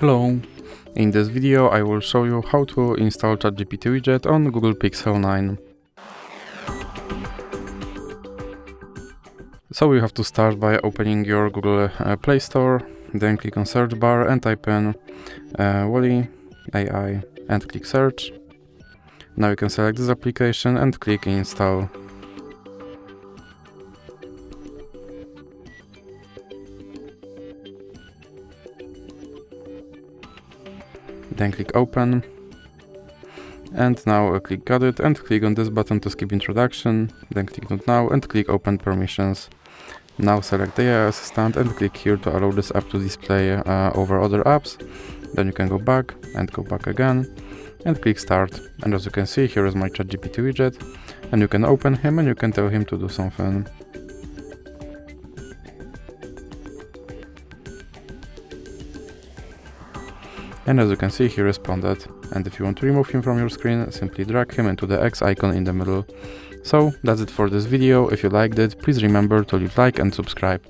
Hello! In this video I will show you how to install ChatGPT widget on Google Pixel 9. So you have to start by opening your Google Play Store, then click on search bar and type in Wally AI and click search. Now you can select this application and click install. Then click open, and now click got it and click on this button to skip introduction, then click not now and click open permissions. Now select the AI assistant and click here to allow this app to display over other apps. Then you can go back and go back again and click start, and as you can see, here is my ChatGPT widget, and you can open him and you can tell him to do something. And as you can see, he responded. And if you want to remove him from your screen, simply drag him into the X icon in the middle. So that's it for this video. If you liked it, please remember to leave a like and subscribe.